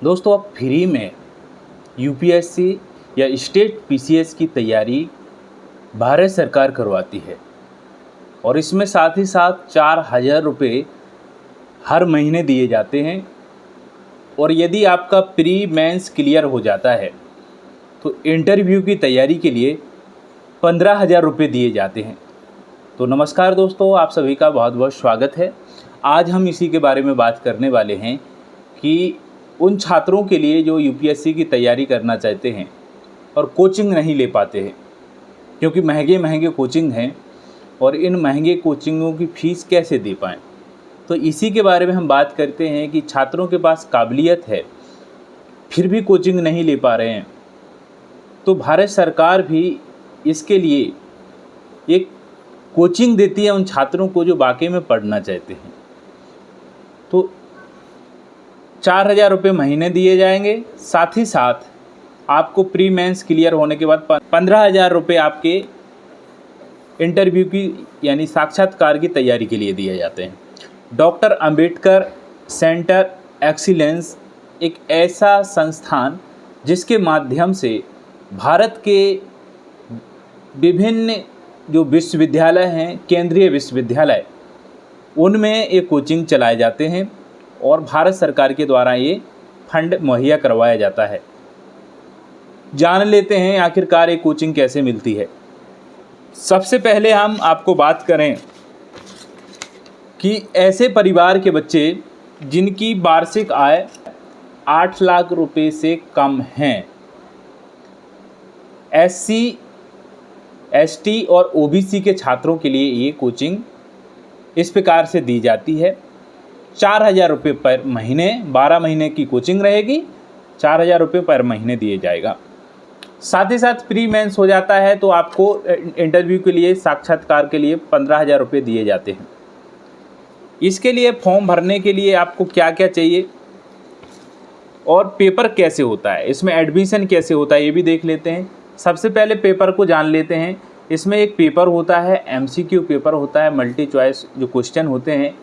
दोस्तों, अब फ्री में यूपीएससी या स्टेट पीसीएस की तैयारी भारत सरकार करवाती है और इसमें साथ ही साथ 4,000 रुपये हर महीने दिए जाते हैं। और यदि आपका प्री मेंस क्लियर हो जाता है तो इंटरव्यू की तैयारी के लिए 15,000 रुपये दिए जाते हैं। तो नमस्कार दोस्तों, आप सभी का बहुत बहुत स्वागत है। आज हम इसी के बारे में बात करने वाले हैं कि उन छात्रों के लिए जो यूपीएससी की तैयारी करना चाहते हैं और कोचिंग नहीं ले पाते हैं, क्योंकि महंगे महंगे कोचिंग हैं और इन महंगे कोचिंगों की फ़ीस कैसे दे पाएँ। तो इसी के बारे में हम बात करते हैं कि छात्रों के पास काबिलियत है फिर भी कोचिंग नहीं ले पा रहे हैं, तो भारत सरकार भी इसके लिए एक कोचिंग देती है उन छात्रों को जो वाकई में पढ़ना चाहते हैं। तो 4,000 रुपये महीने दिए जाएंगे, साथ ही साथ आपको प्री मेंस क्लियर होने के बाद 15,000 रुपये आपके इंटरव्यू की यानी साक्षात्कार की तैयारी के लिए दिए जाते हैं। डॉक्टर अंबेडकर सेंटर एक्सीलेंस एक ऐसा संस्थान जिसके माध्यम से भारत के विभिन्न जो विश्वविद्यालय हैं, केंद्रीय विश्वविद्यालय, उनमें ये कोचिंग चलाए जाते हैं और भारत सरकार के द्वारा ये फंड मुहैया करवाया जाता है। जान लेते हैं आखिरकार ये कोचिंग कैसे मिलती है। सबसे पहले हम आपको बात करें कि ऐसे परिवार के बच्चे जिनकी वार्षिक आय 8 लाख रुपए से कम हैं, एससी, एसटी और ओबीसी के छात्रों के लिए ये कोचिंग इस प्रकार से दी जाती है। 4,000 रुपये पर महीने, 12 महीने की कोचिंग रहेगी, 4,000 रुपये पर महीने दिए जाएगा। साथ ही साथ प्री मेंस हो जाता है तो आपको इंटरव्यू के लिए, साक्षात्कार के लिए 15,000 रुपये दिए जाते हैं। इसके लिए फॉर्म भरने के लिए आपको क्या क्या चाहिए और पेपर कैसे होता है, इसमें एडमिशन कैसे होता है, ये भी देख लेते हैं। सबसे पहले पेपर को जान लेते हैं। इसमें एक पेपर होता है, एमसीक्यू पेपर होता है, मल्टी चॉइस जो क्वेश्चन होते हैं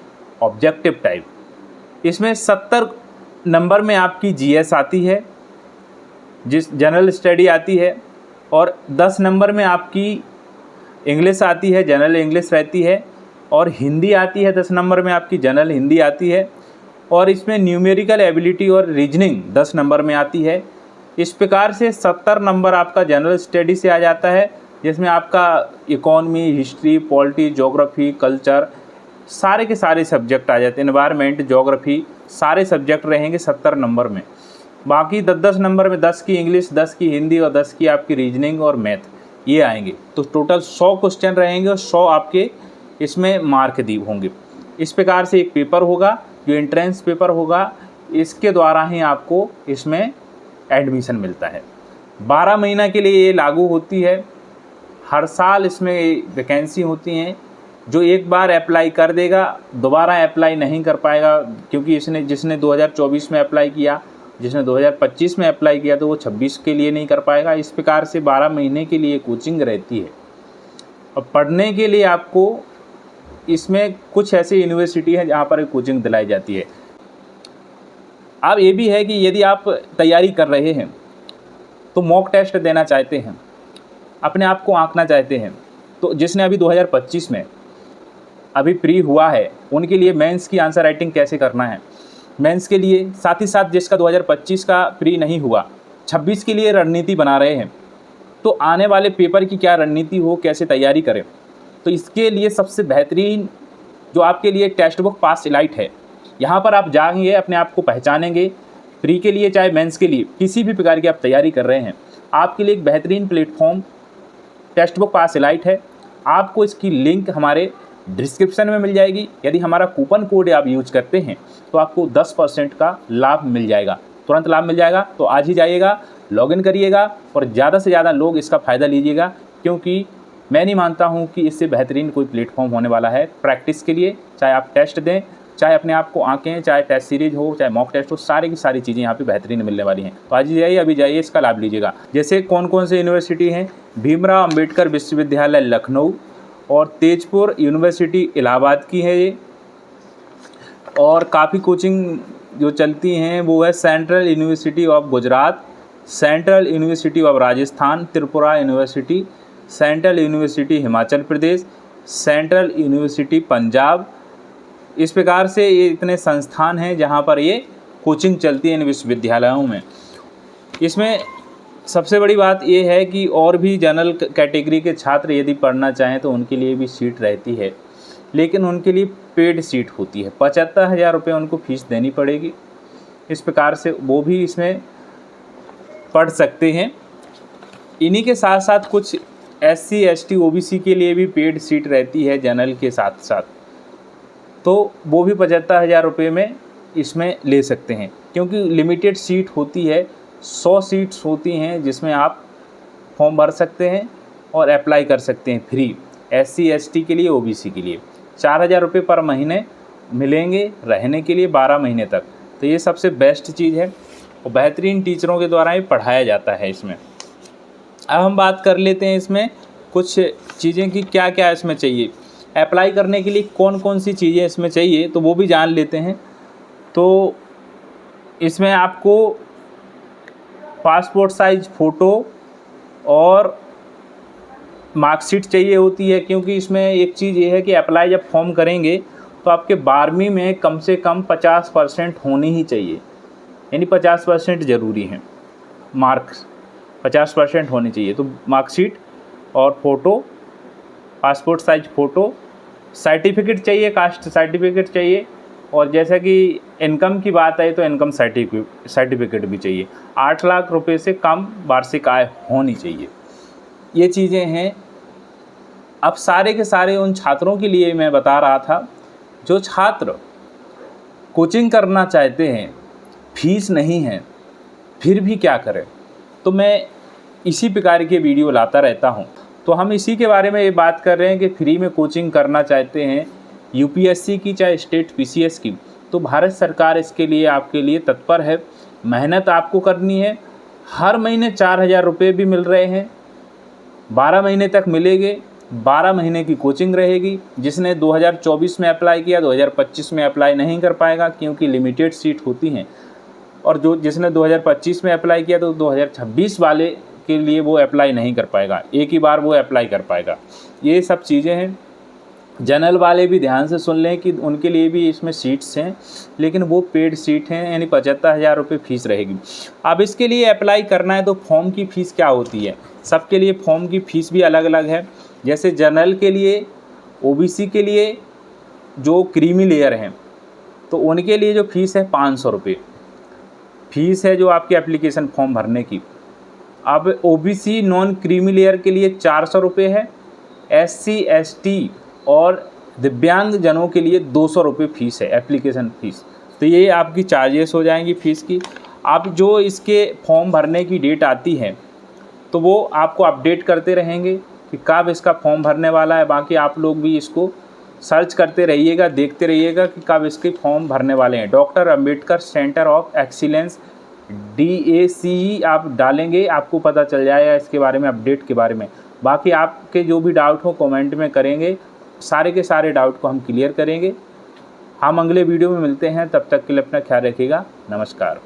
ऑब्जेक्टिव टाइप। इसमें 70 नंबर में आपकी जीएस आती है, जिस जनरल स्टडी आती है, और 10 नंबर में आपकी इंग्लिश आती है, जनरल इंग्लिश रहती है, और हिंदी आती है 10 नंबर में आपकी, जनरल हिंदी आती है, और इसमें न्यूमेरिकल एबिलिटी और रीजनिंग 10 नंबर में आती है। इस प्रकार से 70 नंबर आपका जनरल स्टडी से आ जाता है, जिसमें आपका economy, history, polity, geography, culture, सारे के सारे सब्जेक्ट आ जाते हैं, एनवायरनमेंट, ज्योग्राफी, सारे सब्जेक्ट रहेंगे 70 नंबर में। बाकी 10-10 नंबर में 10 की इंग्लिश, 10 की हिंदी और 10 की आपकी रीजनिंग और मैथ, ये आएंगे। तो टोटल 100 क्वेश्चन रहेंगे और 100 आपके इसमें मार्क दी होंगे। इस प्रकार से एक पेपर होगा जो एंट्रेंस पेपर होगा, इसके द्वारा ही आपको इसमें एडमिशन मिलता है। 12 महीना के लिए ये लागू होती है। हर साल इसमें वैकेंसी होती हैं। जो एक बार अप्लाई कर देगा दोबारा अप्लाई नहीं कर पाएगा, क्योंकि जिसने 2024 में अप्लाई किया, जिसने 2025 में अप्लाई किया, तो वो 26 के लिए नहीं कर पाएगा। इस प्रकार से 12 महीने के लिए कोचिंग रहती है। और पढ़ने के लिए आपको इसमें कुछ ऐसी यूनिवर्सिटी है जहाँ पर कोचिंग दिलाई जाती है। अब ये भी है कि यदि आप तैयारी कर रहे हैं तो मॉक टेस्ट देना चाहते हैं, अपने आप को आंकना चाहते हैं, तो जिसने अभी 2025 में अभी प्री हुआ है, उनके लिए मेंस की आंसर राइटिंग कैसे करना है, मेंस के लिए, साथ ही साथ जिसका 2025 का प्री नहीं हुआ, 26 के लिए रणनीति बना रहे हैं, तो आने वाले पेपर की क्या रणनीति हो, कैसे तैयारी करें, तो इसके लिए सबसे बेहतरीन जो आपके लिए टेक्स्ट बुक पास इलाइट है। यहाँ पर आप जाएंगे, अपने आप को पहचानेंगे। प्री के लिए चाहे मेंस के लिए किसी भी प्रकार की आप तैयारी कर रहे हैं, आपके लिए एक बेहतरीन प्लेटफॉर्म टेक्स्ट बुक पास इलाइट है। आपको इसकी लिंक हमारे डिस्क्रिप्शन में मिल जाएगी। यदि हमारा कूपन कोड आप यूज करते हैं तो आपको 10% का लाभ मिल जाएगा, तुरंत लाभ मिल जाएगा। तो आज ही जाइएगा, लॉगिन करिएगा और ज़्यादा से ज़्यादा लोग इसका फ़ायदा लीजिएगा, क्योंकि मैं नहीं मानता हूँ कि इससे बेहतरीन कोई प्लेटफॉर्म होने वाला है प्रैक्टिस के लिए। चाहे आप टेस्ट दें, चाहे अपने आप को आंकें, चाहे टेस्ट सीरीज हो, चाहे मॉक टेस्ट हो, सारी की सारी चीज़ें यहाँ पे बेहतरीन मिलने वाली हैं। तो आज ही जाइए, अभी जाइए, इसका लाभ लीजिएगा। जैसे कौन कौन से यूनिवर्सिटी हैं, भीमराव अंबेडकर विश्वविद्यालय लखनऊ और तेजपुर यूनिवर्सिटी इलाहाबाद की है ये, और काफ़ी कोचिंग जो चलती हैं वो है central university of Gujarat, central university of Rajasthan, Tripura university, central university Himachal Pradesh, central university Punjab. इस प्रकार से ये इतने संस्थान हैं जहाँ पर ये कोचिंग चलती है इन विश्वविद्यालयों में। इसमें सबसे बड़ी बात ये है कि और भी जनरल कैटेगरी के छात्र यदि पढ़ना चाहें तो उनके लिए भी सीट रहती है, लेकिन उनके लिए पेड सीट होती है। 75,000 रुपये उनको फीस देनी पड़ेगी। इस प्रकार से वो भी इसमें पढ़ सकते हैं। इन्हीं के साथ साथ कुछ SC ST OBC के लिए भी पेड सीट रहती है जनरल के साथ साथ, तो वो भी 75,000 रुपये में इसमें ले सकते हैं, क्योंकि लिमिटेड सीट होती है। 100 सीट्स होती हैं जिसमें आप फॉर्म भर सकते हैं और अप्लाई कर सकते हैं फ्री। SC ST के लिए, OBC के लिए 4,000 रुपये पर महीने मिलेंगे रहने के लिए 12 महीने तक। तो ये सबसे बेस्ट चीज़ है और बेहतरीन टीचरों के द्वारा ही पढ़ाया जाता है इसमें। अब हम बात कर लेते हैं इसमें कुछ चीज़ें कि क्या क्या इसमें चाहिए। अप्लाई करने के लिए कौन कौन सी चीज़ें इसमें चाहिए तो वो भी जान लेते हैं। तो इसमें आपको पासपोर्ट साइज फ़ोटो और मार्कशीट चाहिए होती है, क्योंकि इसमें एक चीज़ ये है कि अप्लाई जब फॉर्म करेंगे तो आपके 12वीं में कम से कम 50% होनी ही चाहिए, यानी 50% ज़रूरी है। मार्क्स 50% होनी चाहिए। तो मार्कशीट और photo, passport size photo, certificate चाहिए, कास्ट सर्टिफिकेट चाहिए, और जैसा कि इनकम की बात आई तो इनकम सर्टिफिकेट भी चाहिए। 8 लाख रुपए से कम वार्षिक आय होनी चाहिए। ये चीज़ें हैं। अब सारे के सारे उन छात्रों के लिए मैं बता रहा था जो छात्र कोचिंग करना चाहते हैं, फीस नहीं है, फिर भी क्या करें। तो मैं इसी प्रकार के वीडियो लाता रहता हूं। तो हम इसी के बारे में ये बात कर रहे हैं कि फ्री में कोचिंग करना चाहते हैं UPSC की चाहे स्टेट PCS की, तो भारत सरकार इसके लिए आपके लिए तत्पर है। मेहनत आपको करनी है। हर महीने 4,000 रुपये भी मिल रहे हैं, 12 महीने तक मिलेंगे। 12 महीने की कोचिंग रहेगी। जिसने 2024 में अप्लाई किया 2025 में अप्लाई नहीं कर पाएगा, क्योंकि लिमिटेड सीट होती हैं। और जिसने 2025 में अप्लाई किया तो 2026 वाले के लिए वो अप्लाई नहीं कर पाएगा, एक ही बार वो अप्लाई कर पाएगा। ये सब चीज़ें हैं। जनरल वाले भी ध्यान से सुन लें कि उनके लिए भी इसमें सीट्स हैं, लेकिन वो पेड सीट हैं, यानी 75,000 रुपये फ़ीस रहेगी। अब इसके लिए अप्लाई करना है तो फॉर्म की फ़ीस क्या होती है। सबके लिए फॉर्म की फ़ीस भी अलग अलग है। जैसे जनरल के लिए, OBC के लिए जो क्रीमी लेयर हैं तो उनके लिए जो फ़ीस है 500 रुपये फ़ीस है जो आपकी एप्लीकेशन फॉर्म भरने की। अब OBC नॉन क्रीमी लेयर के लिए 400 रुपये है। SC ST और दिव्यांग जनों के लिए 200 रुपये फ़ीस है, एप्लीकेशन फ़ीस। तो ये आपकी चार्जेस हो जाएंगी फ़ीस की। अब जो इसके फॉर्म भरने की डेट आती है तो वो आपको अपडेट करते रहेंगे कि कब इसका फॉर्म भरने वाला है। बाकी आप लोग भी इसको सर्च करते रहिएगा, देखते रहिएगा कि कब इसके फॉर्म भरने वाले हैं। Doctor Ambedkar centre of excellence DACE आप डालेंगे, आपको पता चल जाएगा इसके बारे में, अपडेट के बारे में। बाकी आपके जो भी डाउट हो कमेंट में करेंगे, सारे के सारे डाउट को हम क्लियर करेंगे। हम अगले वीडियो में मिलते हैं, तब तक के लिए अपना ख्याल रखिएगा। नमस्कार।